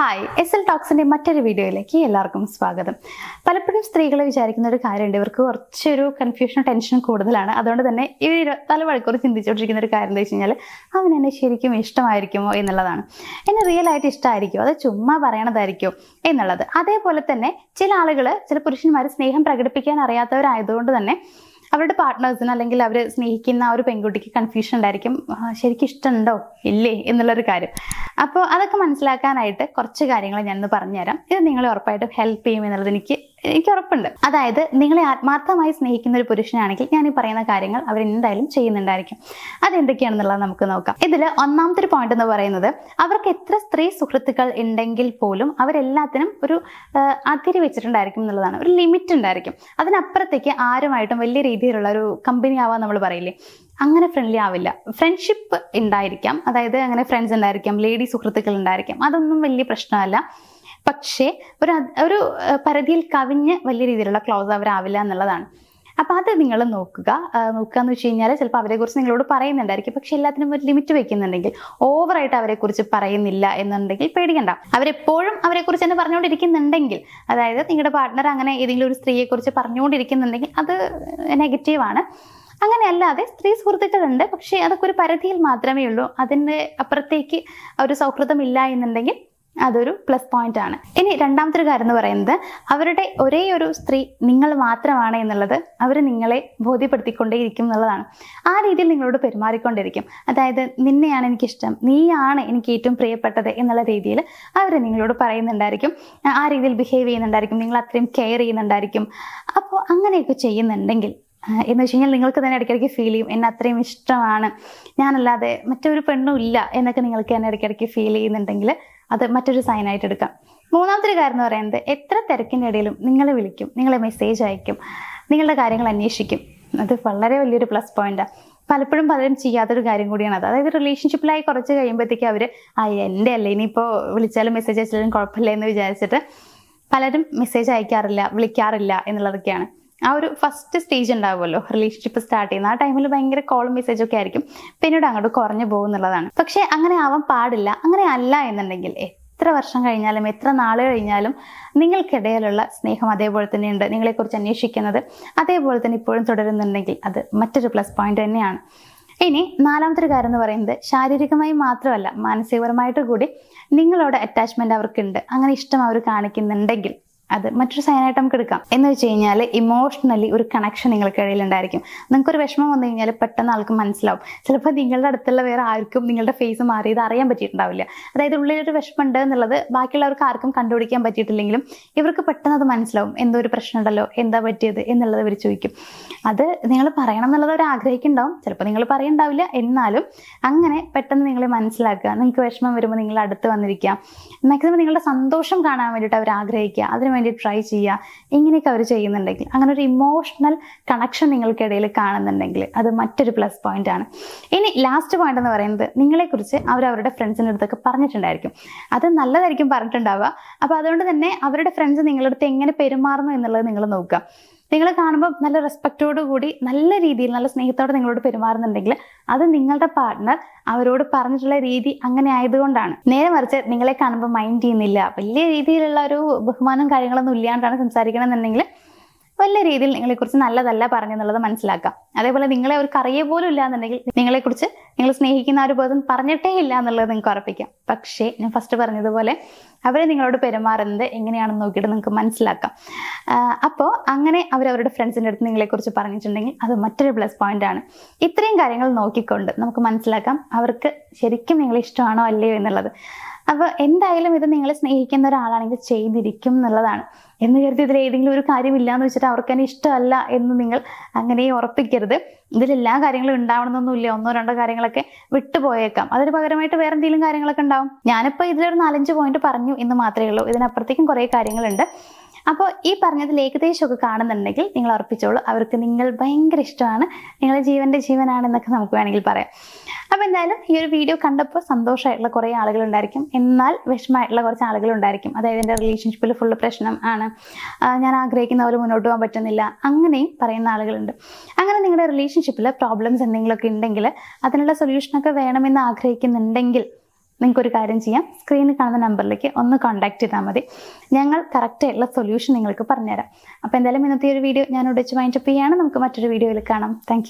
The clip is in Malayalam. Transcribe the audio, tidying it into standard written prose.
ഹായ്, SL ടോക്സിന്റെ മറ്റൊരു വീഡിയോയിലേക്ക് എല്ലാവർക്കും സ്വാഗതം. പലപ്പോഴും സ്ത്രീകൾ വിചാരിക്കുന്ന ഒരു കാര്യമുണ്ട്, ഇവർക്ക് കുറച്ചൊരു കൺഫ്യൂഷനും ടെൻഷനും കൂടുതലാണ്. അതുകൊണ്ട് തന്നെ ഇവർ തലവഴക്കൂർ ചിന്തിച്ചുകൊണ്ടിരിക്കുന്ന ഒരു കാര്യം എന്താ വെച്ച് കഴിഞ്ഞാൽ, അവൻ എന്നെ ശരിക്കും ഇഷ്ടമായിരിക്കുമോ എന്നുള്ളതാണ്. എന്നെ റിയൽ ആയിട്ട് ഇഷ്ടമായിരിക്കുമോ, അത് ചുമ്മാ പറയണതായിരിക്കുമോ എന്നുള്ളത്. അതേപോലെ തന്നെ ചില ആളുകൾ, ചില പുരുഷന്മാർ സ്നേഹം പ്രകടിപ്പിക്കാൻ അറിയാത്തവരായതുകൊണ്ട് തന്നെ അവരുടെ പാർട്ട്നേഴ്സിന് അല്ലെങ്കിൽ അവർ സ്നേഹിക്കുന്ന ആ ഒരു പെൺകുട്ടിക്ക് കൺഫ്യൂഷൻ ഉണ്ടായിരിക്കും, ശരിക്കും ഇഷ്ടമുണ്ടോ ഇല്ലേ എന്നുള്ളൊരു കാര്യം. അപ്പോൾ അതൊക്കെ മനസ്സിലാക്കാനായിട്ട് കുറച്ച് കാര്യങ്ങൾ ഞാനൊന്ന് പറഞ്ഞുതരാം. ഇത് നിങ്ങളെ ഉറപ്പായിട്ടും ഹെൽപ്പ് ചെയ്യും എന്നുള്ളത് എനിക്ക് ഉറപ്പുണ്ട്. അതായത് നിങ്ങളെ ആത്മാർത്ഥമായി സ്നേഹിക്കുന്ന ഒരു പുരുഷനാണെങ്കിൽ ഞാൻ ഈ പറയുന്ന കാര്യങ്ങൾ അവരെന്തായാലും ചെയ്യുന്നുണ്ടായിരിക്കും. അതെന്തൊക്കെയാണെന്നുള്ളത് നമുക്ക് നോക്കാം. ഇതിൽ ഒന്നാമത്തെ ഒരു പോയിന്റ് എന്ന് പറയുന്നത്, അവർക്ക് എത്ര സ്ത്രീ സുഹൃത്തുക്കൾ ഉണ്ടെങ്കിൽ പോലും അവരെല്ലാത്തിനും ഒരു അതിര് വെച്ചിട്ടുണ്ടായിരിക്കും എന്നുള്ളതാണ്. ഒരു ലിമിറ്റ് ഉണ്ടായിരിക്കും. അതിനപ്പുറത്തേക്ക് ആരുമായിട്ടും വലിയ രീതിയിലുള്ള ഒരു കമ്പനി ആവാൻ നമ്മൾ പറയില്ലേ, അങ്ങനെ ഫ്രണ്ട്ലി ആവില്ല. ഫ്രണ്ട്ഷിപ്പ് ഉണ്ടായിരിക്കാം, അതായത് അങ്ങനെ ഫ്രണ്ട്സ് ഉണ്ടായിരിക്കാം, ലേഡി സുഹൃത്തുക്കൾ ഉണ്ടായിരിക്കാം, അതൊന്നും വലിയ പ്രശ്നമല്ല. പക്ഷേ ഒരു പരിധിയിൽ കവിഞ്ഞ് വലിയ രീതിയിലുള്ള ക്ലോസ് അവരാവില്ല എന്നുള്ളതാണ്. അപ്പം അത് നിങ്ങൾ നോക്കുകയെന്ന് വെച്ച് കഴിഞ്ഞാൽ ചിലപ്പോൾ അവരെക്കുറിച്ച് നിങ്ങളോട് പറയുന്നുണ്ടായിരിക്കും, പക്ഷെ എല്ലാത്തിനും ഒരു ലിമിറ്റ് വെക്കുന്നുണ്ടെങ്കിൽ, ഓവറായിട്ട് അവരെക്കുറിച്ച് പറയുന്നില്ല എന്നുണ്ടെങ്കിൽ പേടിക്കണ്ട. അവരെപ്പോഴും അവരെക്കുറിച്ച് തന്നെ പറഞ്ഞുകൊണ്ടിരിക്കുന്നുണ്ടെങ്കിൽ, അതായത് നിങ്ങളുടെ പാർട്ട്ണർ അങ്ങനെ ഏതെങ്കിലും ഒരു സ്ത്രീയെക്കുറിച്ച് പറഞ്ഞുകൊണ്ടിരിക്കുന്നുണ്ടെങ്കിൽ അത് നെഗറ്റീവാണ്. അങ്ങനെ അല്ലാതെ സ്ത്രീ സുഹൃത്തുക്കളുണ്ട്, പക്ഷേ അതൊക്കെ ഒരു പരിധിയിൽ മാത്രമേ ഉള്ളൂ. അതിൻ്റെ അപ്പുറത്തേക്ക് ഒരു സൗഹൃദം ഇല്ല എന്നുണ്ടെങ്കിൽ അതൊരു പ്ലസ് പോയിന്റ് ആണ്. ഇനി രണ്ടാമത്തെ ഒരു കാര്യം എന്ന് പറയുന്നത്, അവരുടെ ഒരേ ഒരു സ്ത്രീ നിങ്ങൾ മാത്രമാണ് എന്നുള്ളത് അവർ നിങ്ങളെ ബോധ്യപ്പെടുത്തിക്കൊണ്ടേയിരിക്കും എന്നുള്ളതാണ്. ആ രീതിയിൽ നിങ്ങളോട് പെരുമാറിക്കൊണ്ടിരിക്കും. അതായത് നിന്നെയാണ് എനിക്കിഷ്ടം, നീയാണ് എനിക്ക് ഏറ്റവും പ്രിയപ്പെട്ടത് എന്നുള്ള രീതിയിൽ അവർ നിങ്ങളോട് പറയുന്നുണ്ടായിരിക്കും. ആ രീതിയിൽ ബിഹേവ് ചെയ്യുന്നുണ്ടായിരിക്കും, നിങ്ങൾ അത്രയും കെയർ ചെയ്യുന്നുണ്ടായിരിക്കും. അപ്പോൾ അങ്ങനെയൊക്കെ ചെയ്യുന്നുണ്ടെങ്കിൽ എന്ന് വെച്ച് കഴിഞ്ഞാൽ നിങ്ങൾക്ക് തന്നെ ഇടയ്ക്കിടയ്ക്ക് ഫീൽ ചെയ്യും, എന്നെ അത്രയും ഇഷ്ടമാണ്, ഞാനല്ലാതെ മറ്റൊരു പെണ്ണും ഇല്ല എന്നൊക്കെ നിങ്ങൾക്ക് തന്നെ ഇടയ്ക്കിടയ്ക്ക് ഫീൽ ചെയ്യുന്നുണ്ടെങ്കിൽ അത് മറ്റൊരു സൈനായിട്ട് എടുക്കാം. മൂന്നാമത്തെ കാര്യം എന്ന് പറയുന്നത്, എത്ര തിരക്കിനിടയിലും നിങ്ങളെ വിളിക്കും, നിങ്ങളെ മെസ്സേജ് അയക്കും, നിങ്ങളുടെ കാര്യങ്ങൾ അന്വേഷിക്കും. അത് വളരെ വലിയൊരു പ്ലസ് പോയിന്റാണ്. പലപ്പോഴും പലരും ചെയ്യാത്തൊരു കാര്യം കൂടിയാണ് അത്. അതായത് റിലേഷൻഷിപ്പിലായി കുറച്ച് കഴിയുമ്പോഴത്തേക്ക് അവർ എൻ്റെ അല്ലേ, ഇനിയിപ്പോൾ വിളിച്ചാലും മെസ്സേജ് അയച്ചാലും കുഴപ്പമില്ല എന്ന് വിചാരിച്ചിട്ട് പലരും മെസ്സേജ് അയക്കാറില്ല, വിളിക്കാറില്ല എന്നുള്ളതൊക്കെയാണ്. ആ ഒരു ഫസ്റ്റ് സ്റ്റേജ് ഉണ്ടാവുമല്ലോ, റിലേഷൻഷിപ്പ് സ്റ്റാർട്ട് ചെയ്യുന്ന ആ ടൈമിൽ ഭയങ്കര കോളും മെസ്സേജും ഒക്കെ ആയിരിക്കും, പിന്നീട് അങ്ങോട്ട് കുറഞ്ഞു പോകുന്നുള്ളതാണ്. പക്ഷെ അങ്ങനെ ആവാൻ പാടില്ല. അങ്ങനെ അല്ല എന്നുണ്ടെങ്കിൽ എത്ര വർഷം കഴിഞ്ഞാലും എത്ര നാൾ കഴിഞ്ഞാലും നിങ്ങൾക്കിടയിലുള്ള സ്നേഹം അതേപോലെ തന്നെ ഉണ്ട്, നിങ്ങളെക്കുറിച്ച് അന്വേഷിക്കുന്നത് അതേപോലെ തന്നെ ഇപ്പോഴും തുടരുന്നുണ്ടെങ്കിൽ അത് മറ്റൊരു പ്ലസ് പോയിന്റ് തന്നെയാണ്. ഇനി നാലാമത്തെ ഒരു കാര്യം എന്ന് പറയുന്നത്, ശാരീരികമായി മാത്രമല്ല മാനസികപരമായിട്ട് കൂടി നിങ്ങളോട് അറ്റാച്ച്മെന്റ് അവർക്കുണ്ട്, അങ്ങനെ ഇഷ്ടം അവർ കാണിക്കുന്നുണ്ടെങ്കിൽ അത് മറ്റൊരു സൈനായിട്ട് നമുക്ക് എടുക്കാം. എന്ന് വെച്ച് കഴിഞ്ഞാൽ ഇമോഷണലി ഒരു കണക്ഷൻ നിങ്ങൾക്കിടയിൽ ഉണ്ടായിരിക്കും. നിങ്ങൾക്കൊരു വിഷമം വന്നു കഴിഞ്ഞാൽ പെട്ടെന്ന് ആൾക്ക് മനസ്സിലാവും. ചിലപ്പോൾ നിങ്ങളുടെ അടുത്തുള്ള വേറെ ആർക്കും നിങ്ങളുടെ ഫേസ് മാറിയത് അറിയാൻ പറ്റിയിട്ടുണ്ടാവില്ല. അതായത് ഉള്ളിലൊരു വിഷമം ഉണ്ട് എന്നുള്ളത് ബാക്കിയുള്ളവർക്ക് ആർക്കും കണ്ടുപിടിക്കാൻ പറ്റിയിട്ടില്ലെങ്കിലും ഇവർക്ക് പെട്ടെന്ന് അത് മനസ്സിലാവും. എന്തോ ഒരു പ്രശ്നം ഉണ്ടല്ലോ, എന്താ പറ്റിയത് എന്നുള്ളത് ഇവർ ചോദിക്കും. അത് നിങ്ങൾ പറയണം എന്നുള്ളത് അവർ ആഗ്രഹിക്കുന്നുണ്ടാവും, ചിലപ്പോൾ നിങ്ങൾ പറയുന്നുണ്ടാവില്ല. എന്നാലും അങ്ങനെ പെട്ടെന്ന് നിങ്ങളെ മനസ്സിലാക്കുക, നിങ്ങൾക്ക് വിഷമം വരുമ്പോൾ നിങ്ങൾ അടുത്ത് വന്നിരിക്കുക, മാക്സിമം നിങ്ങളുടെ സന്തോഷം കാണാൻ വേണ്ടിയിട്ട് അവർ ആഗ്രഹിക്കുക, അതിന് വേണ്ടി ട്രൈ ചെയ്യുക. ഇങ്ങനെയൊക്കെ അവർ ചെയ്യുന്നുണ്ടെങ്കിൽ, അങ്ങനെ ഒരു ഇമോഷണൽ കണക്ഷൻ നിങ്ങൾക്കിടയിൽ കാണുന്നുണ്ടെങ്കിൽ അത് മറ്റൊരു പ്ലസ് പോയിന്റ് ആണ്. ഇനി ലാസ്റ്റ് പോയിന്റ് എന്ന് പറയുന്നത്, നിങ്ങളെക്കുറിച്ച് അവരുടെ ഫ്രണ്ട്സിൻ്റെ അടുത്തൊക്കെ പറഞ്ഞിട്ടുണ്ടായിരിക്കും. അത് നല്ലതായിരിക്കും പറഞ്ഞിട്ടുണ്ടാവുക. അപ്പോൾ അതുകൊണ്ട് തന്നെ അവരുടെ ഫ്രണ്ട്സ് നിങ്ങളുടെ അടുത്ത് എങ്ങനെ പെരുമാറുന്നു എന്നുള്ളത് നിങ്ങൾ നോക്കുക. നിങ്ങൾ കാണുമ്പോൾ നല്ല റെസ്പെക്റ്റോട് കൂടി നല്ല രീതിയിൽ നല്ല സ്നേഹത്തോടെ നിങ്ങളോട് പെരുമാറുന്നുണ്ടെങ്കിൽ അത് നിങ്ങളുടെ പാർട്ട്ണർ അവരോട് പറഞ്ഞിട്ടുള്ള രീതി അങ്ങനെ ആയതുകൊണ്ടാണ്. നേരെ മറിച്ച് നിങ്ങളെ കാണുമ്പോൾ മൈൻഡ് ചെയ്യുന്നില്ല, വലിയ രീതിയിലുള്ള ഒരു ബഹുമാനം കാര്യങ്ങളൊന്നും ഇല്ലാണ്ടാണ് സംസാരിക്കണമെന്നുണ്ടെങ്കിൽ വലിയ രീതിയിൽ നിങ്ങളെക്കുറിച്ച് നല്ലതല്ല പറഞ്ഞെന്നുള്ളത് മനസ്സിലാക്കാം. അതേപോലെ നിങ്ങളെ അവർക്ക് അറിയ പോലും ഇല്ല എന്നുണ്ടെങ്കിൽ നിങ്ങളെക്കുറിച്ച് നിങ്ങൾ സ്നേഹിക്കുന്ന ആ ഒരു പേഴ്സൺ പറഞ്ഞിട്ടേ ഇല്ല എന്നുള്ളത് നിങ്ങൾക്ക് ഉറപ്പിക്കാം. പക്ഷേ ഞാൻ ഫസ്റ്റ് പറഞ്ഞതുപോലെ അവരെ നിങ്ങളോട് പെരുമാറുന്നത് എങ്ങനെയാണെന്ന് നോക്കിയിട്ട് നിങ്ങൾക്ക് മനസ്സിലാക്കാം. അപ്പോൾ അങ്ങനെ അവരവരുടെ ഫ്രണ്ട്സിൻ്റെ അടുത്ത് നിങ്ങളെക്കുറിച്ച് പറഞ്ഞിട്ടുണ്ടെങ്കിൽ അത് മറ്റൊരു പ്ലസ് പോയിന്റ് ആണ്. ഇത്രയും കാര്യങ്ങൾ നോക്കിക്കൊണ്ട് നമുക്ക് മനസ്സിലാക്കാം അവർക്ക് ശരിക്കും നിങ്ങളെ ഇഷ്ടമാണോ അല്ലയോ എന്നുള്ളത്. അപ്പോൾ എന്തായാലും ഇത് നിങ്ങളെ സ്നേഹിക്കുന്ന ഒരാളാണെങ്കിൽ ചെയ്തിരിക്കും എന്നുള്ളതാണ്. എന്ന് കരുതി ഇതിൽ ഏതെങ്കിലും ഒരു കാര്യമില്ല എന്ന് വെച്ചിട്ട് അവർക്ക് തന്നെ ഇഷ്ടമല്ല എന്ന് നിങ്ങൾ അങ്ങനെ ഉറപ്പിക്കരുത്. ഇതിലെല്ലാ കാര്യങ്ങളും ഉണ്ടാവണമെന്നൊന്നുമില്ല. ഒന്നോ രണ്ടോ കാര്യങ്ങളൊക്കെ വിട്ടുപോയേക്കാം, അതിന് പകരമായിട്ട് വേറെ എന്തെങ്കിലും കാര്യങ്ങളൊക്കെ ഉണ്ടാവും. ഞാനിപ്പോൾ ഇതിലൊരു 4-5 പോയിന്റ് പറഞ്ഞു എന്ന് മാത്രമേ ഉള്ളൂ. ഇതിനപ്പുറത്തേക്കും കുറേ കാര്യങ്ങളുണ്ട്. അപ്പോൾ ഈ പറഞ്ഞതിൽ ഏകദേശമൊക്കെ കാണുന്നുണ്ടെങ്കിൽ നിങ്ങൾ ഉറപ്പിച്ചോളൂ അവർക്ക് നിങ്ങൾ ഭയങ്കര ഇഷ്ടമാണ്, നിങ്ങളുടെ ജീവൻ്റെ ജീവനാണെന്നൊക്കെ നമുക്ക് വേണമെങ്കിൽ പറയാം. അപ്പോൾ എന്തായാലും ഈ ഒരു വീഡിയോ കണ്ടപ്പോൾ സന്തോഷമായിട്ടുള്ള കുറേ ആളുകളുണ്ടായിരിക്കും, എന്നാൽ വിഷമമായിട്ടുള്ള കുറച്ച് ആളുകളുണ്ടായിരിക്കും. അതായത് എൻ്റെ റിലേഷൻഷിപ്പിൽ ഫുള്ള് പ്രശ്നം ആണ്, ഞാൻ ആഗ്രഹിക്കുന്ന പോലെ മുന്നോട്ട് പോകാൻ പറ്റുന്നില്ല, അങ്ങനെയും പറയുന്ന ആളുകളുണ്ട്. അങ്ങനെ നിങ്ങളുടെ റിലേഷൻഷിപ്പിൽ പ്രോബ്ലംസ് എന്തെങ്കിലുമൊക്കെ ഉണ്ടെങ്കിൽ അതിനുള്ള സൊല്യൂഷനൊക്കെ വേണമെന്ന് ആഗ്രഹിക്കുന്നുണ്ടെങ്കിൽ നിങ്ങൾക്കൊരു കാര്യം ചെയ്യാം, സ്ക്രീനിൽ കാണുന്ന നമ്പറിലേക്ക് ഒന്ന് കോൺടാക്ട് ചെയ്താൽ മതി. ഞങ്ങൾ കറക്റ്റായിട്ടുള്ള സൊല്യൂഷൻ നിങ്ങൾക്ക് പറഞ്ഞുതരാം. അപ്പോൾ എന്തായാലും ഇന്നത്തെ ഒരു വീഡിയോ ഞാൻ ഇവിടെ വെച്ച് വൈൻഡപ്പ് ചെയ്യാണ്. നമുക്ക് മറ്റൊരു വീഡിയോയിൽ കാണാം. താങ്ക്